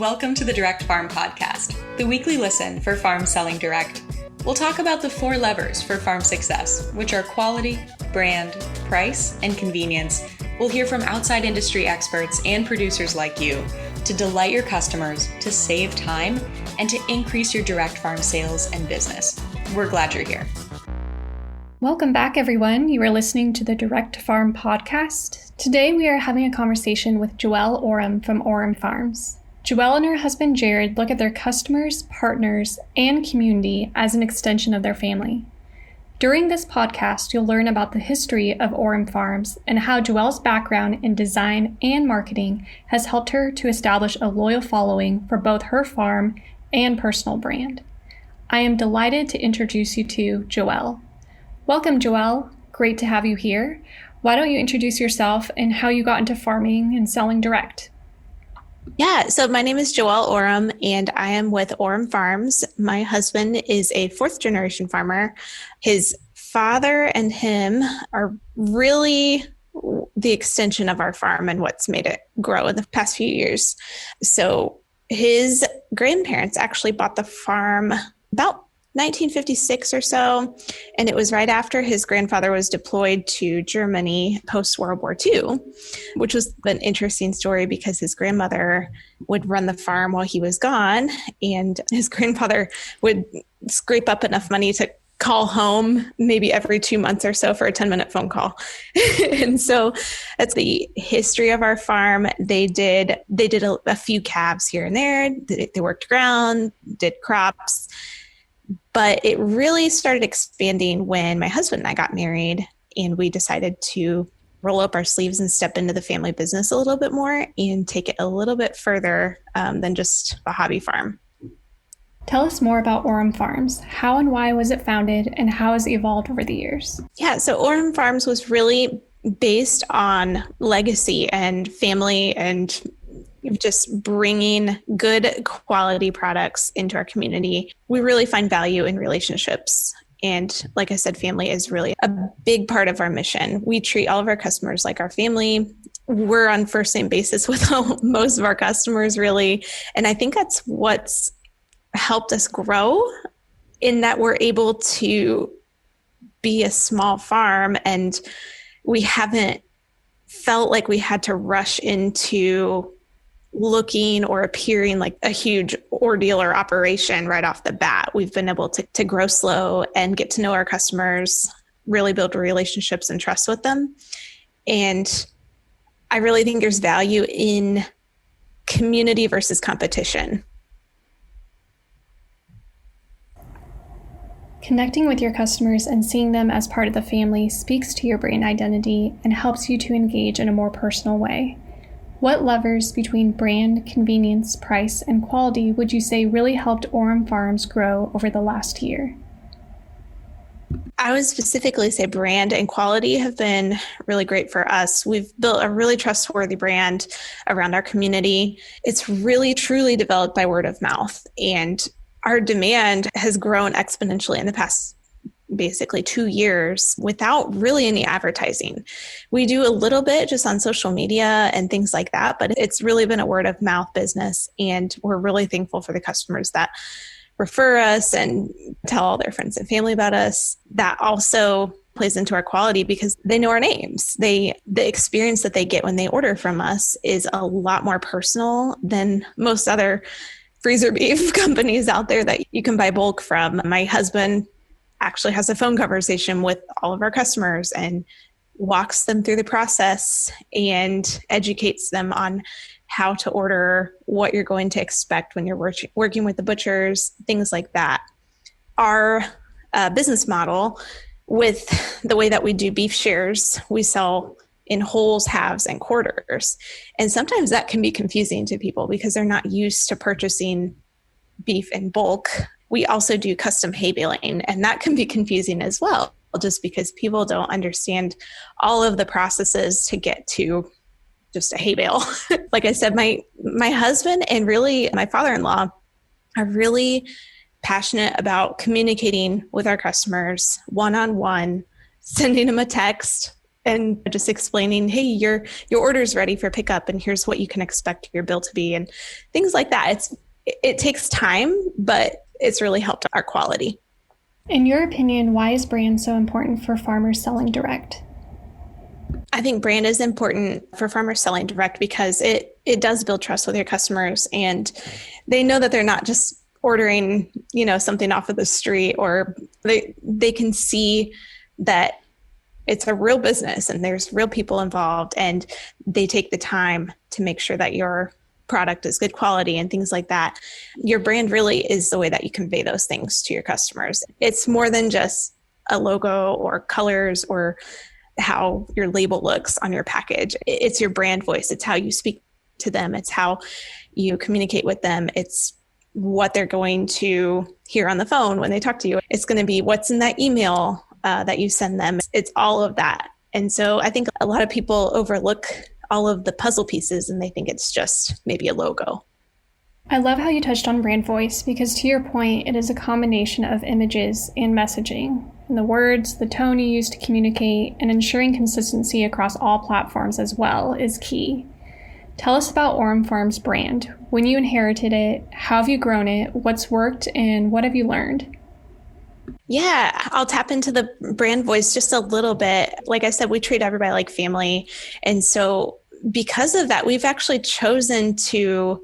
Welcome to the Direct Farm Podcast, the weekly listen for farms selling direct. We'll talk about the 4 levers for farm success, which are quality, brand, price, and convenience. We'll hear from outside industry experts and producers like you to delight your customers, to save time, and to increase your direct farm sales and business. We're glad you're here. Welcome back, everyone. You are listening to the Direct Farm Podcast. Today, we are having a conversation with Joelle Orem from Orem Farms. Joelle and her husband, Jared, look at their customers, partners, and community as an extension of their family. During this podcast, you'll learn about the history of Orem Farms and how Joelle's background in design and marketing has helped her to establish a loyal following for both her farm and personal brand. I am delighted to introduce you to Joelle. Welcome, Joelle. Great to have you here. Why don't you introduce yourself and how you got into farming and selling direct? Yeah, so my name is Joelle Orem, and I am with Orem Farms. My husband is a 4th-generation farmer. His father and him are really the extension of our farm and what's made it grow in the past few years. So his grandparents actually bought the farm about 1956 or so, and it was right after his grandfather was deployed to Germany post-World War II, which was an interesting story because his grandmother would run the farm while he was gone, and his grandfather would scrape up enough money to call home maybe every 2 months or so for a 10-minute phone call. And so that's the history of our farm. They did a few calves here and there. They worked ground, did crops. But it really started expanding when my husband and I got married, and we decided to roll up our sleeves and step into the family business a little bit more and take it a little bit further than just a hobby farm. Tell us more about Orem Farms. How and why was it founded, and how has it evolved over the years? Yeah, so Orem Farms was really based on legacy and family and just bringing good quality products into our community. We really find value in relationships. And like I said, family is really a big part of our mission. We treat all of our customers like our family. We're on first name basis with most of our customers, really. And I think that's what's helped us grow, in that we're able to be a small farm and we haven't felt like we had to rush into looking or appearing like a huge ordeal or operation right off the bat. We've been able to grow slow and get to know our customers, really build relationships and trust with them. And I really think there's value in community versus competition. Connecting with your customers and seeing them as part of the family speaks to your brand identity and helps you to engage in a more personal way. What levers between brand, convenience, price, and quality would you say really helped Orem Farms grow over the last year? I would specifically say brand and quality have been really great for us. We've built a really trustworthy brand around our community. It's really, truly developed by word of mouth. And our demand has grown exponentially in the past basically 2 years without really any advertising. We do a little bit just on social media and things like that, but it's really been a word of mouth business. And we're really thankful for the customers that refer us and tell all their friends and family about us. That also plays into our quality because they know our names. The experience that they get when they order from us is a lot more personal than most other freezer beef companies out there that you can buy bulk from. My husband actually has a phone conversation with all of our customers and walks them through the process and educates them on how to order, what you're going to expect when you're working with the butchers, things like that. Our business model, with the way that we do beef shares, we sell in wholes, halves, and quarters. And sometimes that can be confusing to people because they're not used to purchasing beef in bulk. We also do custom hay baling, and that can be confusing as well, just because people don't understand all of the processes to get to just a hay bale. Like I said, my husband and really my father-in-law are really passionate about communicating with our customers one-on-one, sending them a text and just explaining, hey, your order's ready for pickup and here's what you can expect your bill to be and things like that. It takes time, but it's really helped our quality. In your opinion, why is brand so important for farmers selling direct? I think brand is important for farmers selling direct because it does build trust with your customers, and they know that they're not just ordering, something off of the street, or they can see that it's a real business and there's real people involved, and they take the time to make sure that your product is good quality and things like that. Your brand really is the way that you convey those things to your customers. It's more than just a logo or colors or how your label looks on your package. It's your brand voice. It's how you speak to them. It's how you communicate with them. It's what they're going to hear on the phone when they talk to you. It's going to be what's in that email that you send them. It's all of that. And so I think a lot of people overlook all of the puzzle pieces and they think it's just maybe a logo. I love how you touched on brand voice because, to your point, it is a combination of images and messaging. And the words, the tone you use to communicate, and ensuring consistency across all platforms as well is key. Tell us about Orem Farms' brand. When you inherited it, how have you grown it, what's worked, and what have you learned? Yeah, I'll tap into the brand voice just a little bit. Like I said, we treat everybody like family. And so because of that, we've actually chosen to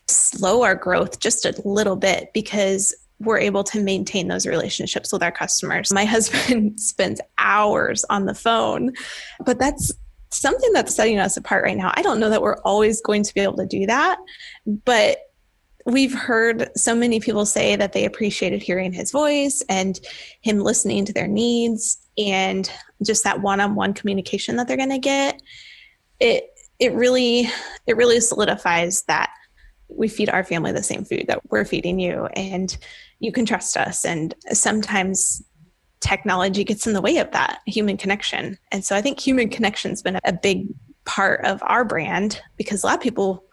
slow our growth just a little bit because we're able to maintain those relationships with our customers. My husband spends hours on the phone, but that's something that's setting us apart right now. I don't know that we're always going to be able to do that, but we've heard so many people say that they appreciated hearing his voice and him listening to their needs and just that one-on-one communication that they're going to get. It really solidifies that we feed our family the same food that we're feeding you, and you can trust us. And sometimes technology gets in the way of that human connection. And so I think human connection's been a big part of our brand because a lot of people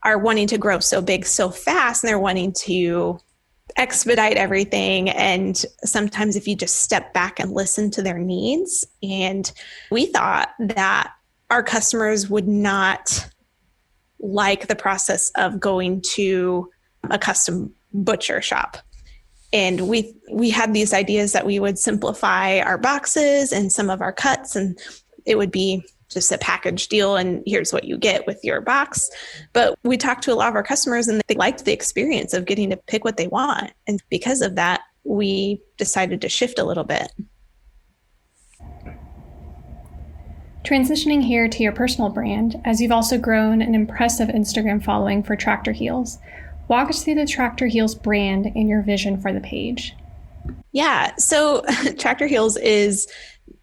are wanting to grow so big so fast and they're wanting to expedite everything. And sometimes if you just step back and listen to their needs, and we thought that our customers would not like the process of going to a custom butcher shop. And we had these ideas that we would simplify our boxes and some of our cuts, and it would be just a package deal and here's what you get with your box. But we talked to a lot of our customers and they liked the experience of getting to pick what they want. And because of that, we decided to shift a little bit. Transitioning here to your personal brand, as you've also grown an impressive Instagram following for TractorHeels. Walk us through the TractorHeels brand and your vision for the page. Yeah, so TractorHeels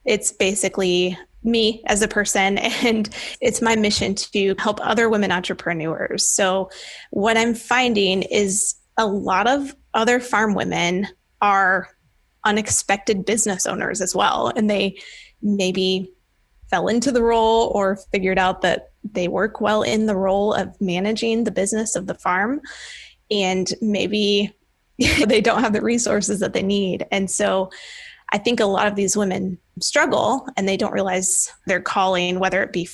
it's basically me as a person, and it's my mission to help other women entrepreneurs. So what I'm finding is a lot of other farm women are unexpected business owners as well, and they maybe fell into the role or figured out that they work well in the role of managing the business of the farm, and maybe they don't have the resources that they need. And so I think a lot of these women struggle and they don't realize their calling, whether it be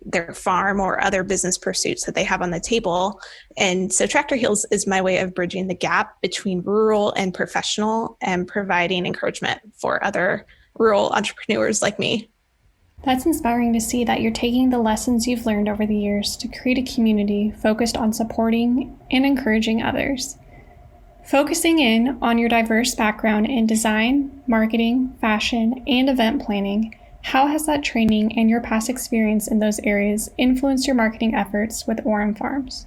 their farm or other business pursuits that they have on the table. And so TractorHeels is my way of bridging the gap between rural and professional and providing encouragement for other rural entrepreneurs like me. That's inspiring to see that you're taking the lessons you've learned over the years to create a community focused on supporting and encouraging others. Focusing in on your diverse background in design, marketing, fashion, and event planning, how has that training and your past experience in those areas influenced your marketing efforts with Orem Farms?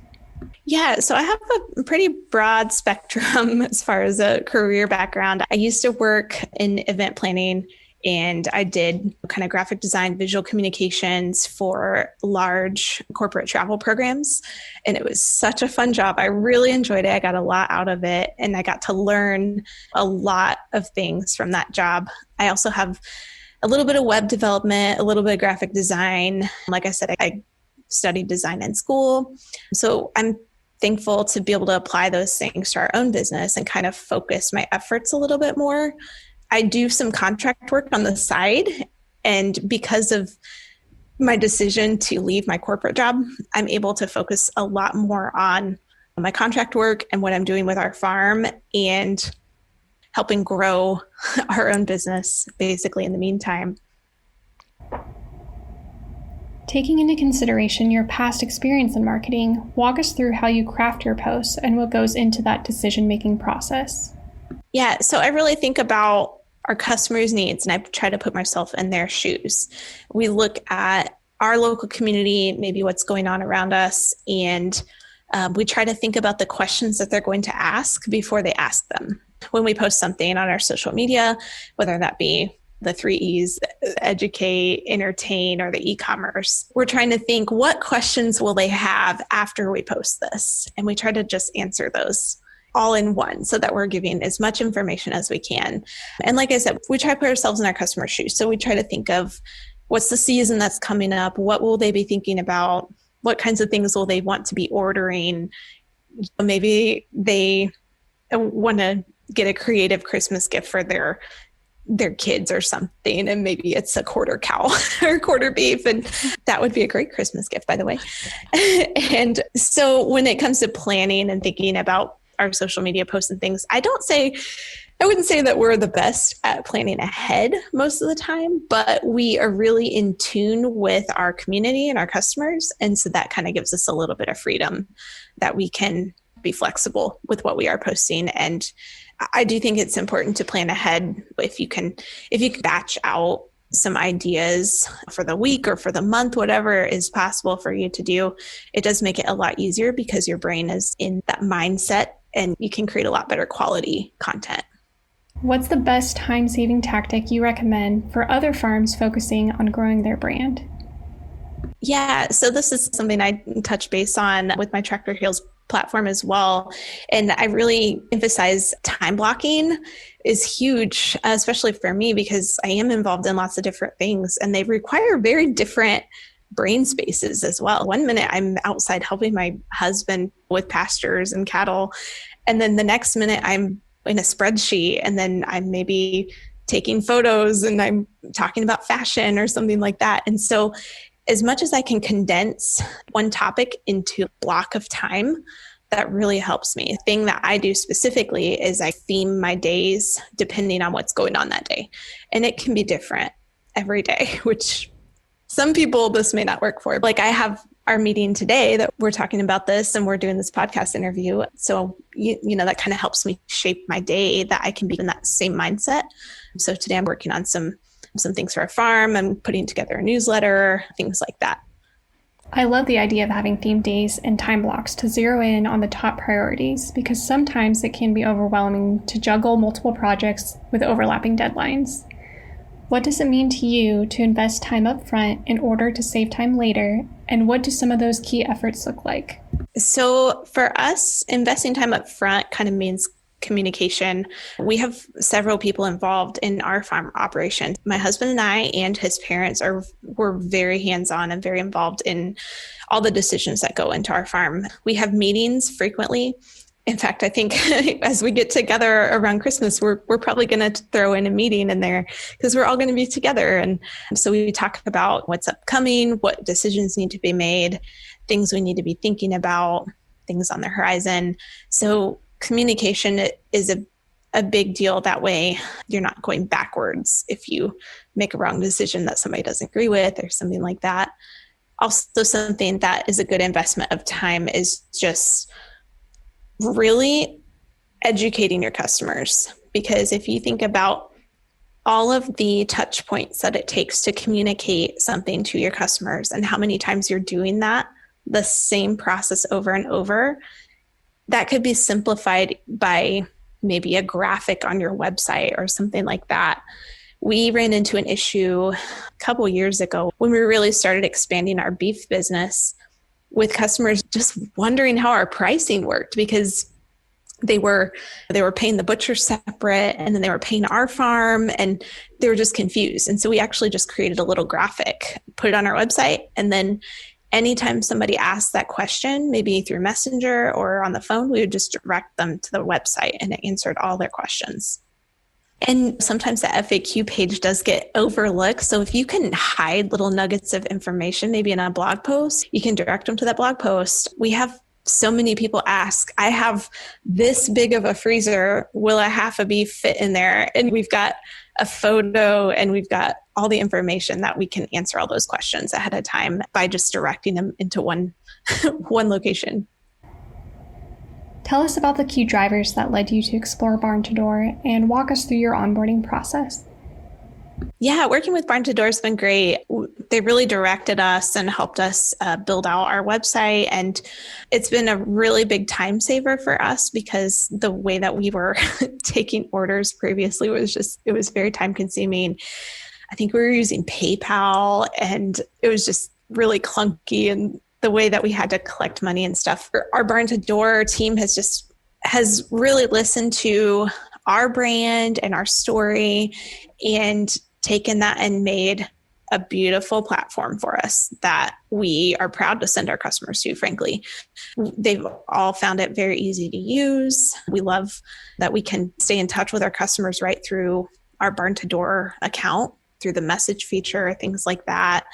Yeah, so I have a pretty broad spectrum as far as a career background. I used to work in event planning, and I did kind of graphic design, visual communications for large corporate travel programs. And it was such a fun job. I really enjoyed it. I got a lot out of it, and I got to learn a lot of things from that job. I also have a little bit of web development, a little bit of graphic design. Like I said, I studied design in school. So I'm thankful to be able to apply those things to our own business and kind of focus my efforts a little bit more. I do some contract work on the side, And because of my decision to leave my corporate job, I'm able to focus a lot more on my contract work and what I'm doing with our farm and helping grow our own business basically in the meantime. Taking into consideration your past experience in marketing, walk us through how you craft your posts and what goes into that decision-making process. Yeah, so I really think about our customers' needs, and I try to put myself in their shoes. We look at our local community, maybe what's going on around us, and we try to think about the questions that they're going to ask before they ask them. When we post something on our social media, whether that be the 3 E's, educate, entertain, or the e-commerce, we're trying to think, what questions will they have after we post this? And we try to just answer those all in one so that we're giving as much information as we can. And like I said, we try to put ourselves in our customer's shoes. So we try to think of what's the season that's coming up? What will they be thinking about? What kinds of things will they want to be ordering? Maybe they want to get a creative Christmas gift for their kids or something, and maybe it's a quarter cow or quarter beef, and that would be a great Christmas gift, by the way. And so when it comes to planning and thinking about our social media posts and things, I wouldn't say that we're the best at planning ahead most of the time, but we are really in tune with our community and our customers. And so that kind of gives us a little bit of freedom that we can be flexible with what we are posting. And I do think it's important to plan ahead. If you can batch out some ideas for the week or for the month, whatever is possible for you to do, it does make it a lot easier because your brain is in that mindset and you can create a lot better quality content. What's the best time-saving tactic you recommend for other farms focusing on growing their brand? Yeah, so this is something I touch base on with my TractorHeels platform as well. And I really emphasize time blocking is huge, especially for me, because I am involved in lots of different things and they require very different brain spaces as well. One minute I'm outside helping my husband with pastures and cattle. And then the next minute I'm in a spreadsheet, and then I'm maybe taking photos and I'm talking about fashion or something like that. And so as much as I can condense one topic into a block of time, that really helps me. The thing that I do specifically is I theme my days depending on what's going on that day. And it can be different every day, which some people this may not work for. Like I have our meeting today that we're talking about this and we're doing this podcast interview. So, you know, that kind of helps me shape my day that I can be in that same mindset. So today I'm working on some things for our farm. I'm putting together a newsletter, things like that. I love the idea of having themed days and time blocks to zero in on the top priorities because sometimes it can be overwhelming to juggle multiple projects with overlapping deadlines. What does it mean to you to invest time up front in order to save time later? And what do some of those key efforts look like? So for us, investing time up front kind of means communication. We have several people involved in our farm operation. My husband and I and his parents were very hands-on and very involved in all the decisions that go into our farm. We have meetings frequently. In fact, I think as we get together around Christmas, we're probably going to throw in a meeting in there because we're all going to be together. And so we talk about what's upcoming, what decisions need to be made, things we need to be thinking about, things on the horizon. So communication is a big deal. That way you're not going backwards if you make a wrong decision that somebody doesn't agree with or something like that. Also, something that is a good investment of time is just really educating your customers. Because if you think about all of the touch points that it takes to communicate something to your customers and how many times you're doing that, the same process over and over, that could be simplified by maybe a graphic on your website or something like that. We ran into an issue a couple years ago when we really started expanding our beef business with customers just wondering how our pricing worked because they were paying the butcher separate and then they were paying our farm and they were just confused. And so we actually just created a little graphic, put it on our website, and then anytime somebody asked that question, maybe through Messenger or on the phone, we would just direct them to the website and it answered all their questions. And sometimes the FAQ page does get overlooked. So if you can hide little nuggets of information, maybe in a blog post, you can direct them to that blog post. We have so many people ask, I have this big of a freezer. Will a half a beef fit in there? And we've got a photo and we've got all the information that we can answer all those questions ahead of time by just directing them into one location. Tell us about the key drivers that led you to explore Barn to Door and walk us through your onboarding process. Yeah, working with Barn to Door has been great. They really directed us and helped us build out our website. And it's been a really big time saver for us because the way that we were taking orders previously it was very time consuming. I think we were using PayPal and it was just really clunky, and the way that we had to collect money and stuff. Our Barn to Door team has really listened to our brand and our story and taken that and made a beautiful platform for us that we are proud to send our customers to, frankly. They've all found it very easy to use. We love that we can stay in touch with our customers right through our Barn to Door account, through the message feature, things like that.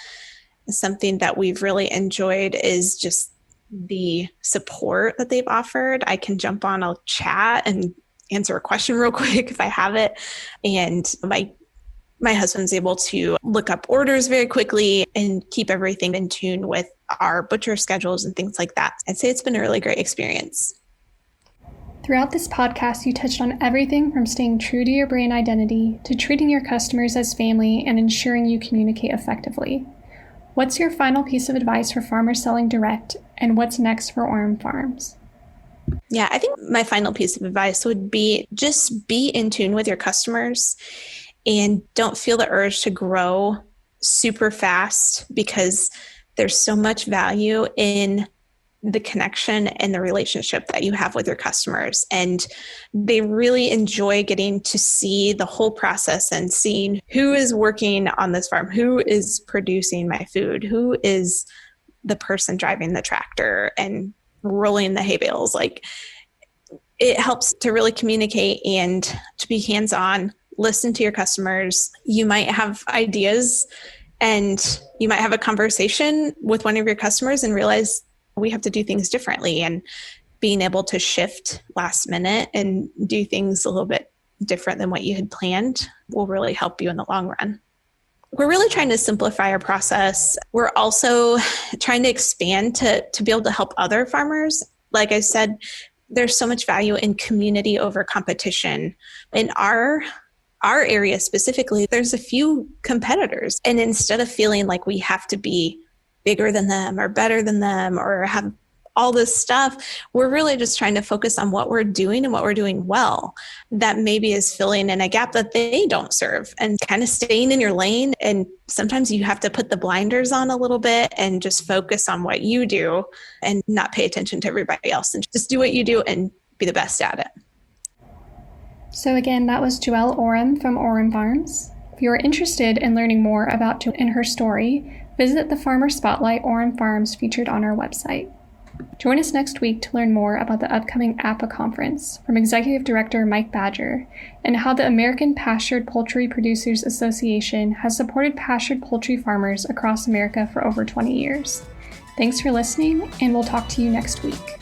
Something that we've really enjoyed is just the support that they've offered. I can jump on a chat and answer a question real quick if I have it. And my husband's able to look up orders very quickly and keep everything in tune with our butcher schedules and things like that. I'd say it's been a really great experience. Throughout this podcast, you touched on everything from staying true to your brand identity to treating your customers as family and ensuring you communicate effectively. What's your final piece of advice for farmers selling direct, and what's next for Orem Farms? Yeah, I think my final piece of advice would be just be in tune with your customers and don't feel the urge to grow super fast, because there's so much value in the connection and the relationship that you have with your customers. And they really enjoy getting to see the whole process and seeing who is working on this farm, who is producing my food, who is the person driving the tractor and rolling the hay bales. Like, it helps to really communicate and to be hands-on, listen to your customers. You might have ideas and you might have a conversation with one of your customers and realize we have to do things differently, and being able to shift last minute and do things a little bit different than what you had planned will really help you in the long run. We're really trying to simplify our process. We're also trying to expand to be able to help other farmers. Like I said, there's so much value in community over competition. In our area specifically, there's a few competitors. And instead of feeling like we have to be bigger than them or better than them or have all this stuff, we're really just trying to focus on what we're doing and what we're doing well that maybe is filling in a gap that they don't serve, and kind of staying in your lane. And sometimes you have to put the blinders on a little bit and just focus on what you do and not pay attention to everybody else, and just do what you do and be the best at it. So again, that was Joelle Orem from Orem Farms. If you're interested in learning more about Joelle and her story, visit the Farmer Spotlight Orem Farms featured on our website. Join us next week to learn more about the upcoming APA conference from Executive Director Mike Badger and how the American Pastured Poultry Producers Association has supported pastured poultry farmers across America for over 20 years. Thanks for listening, and we'll talk to you next week.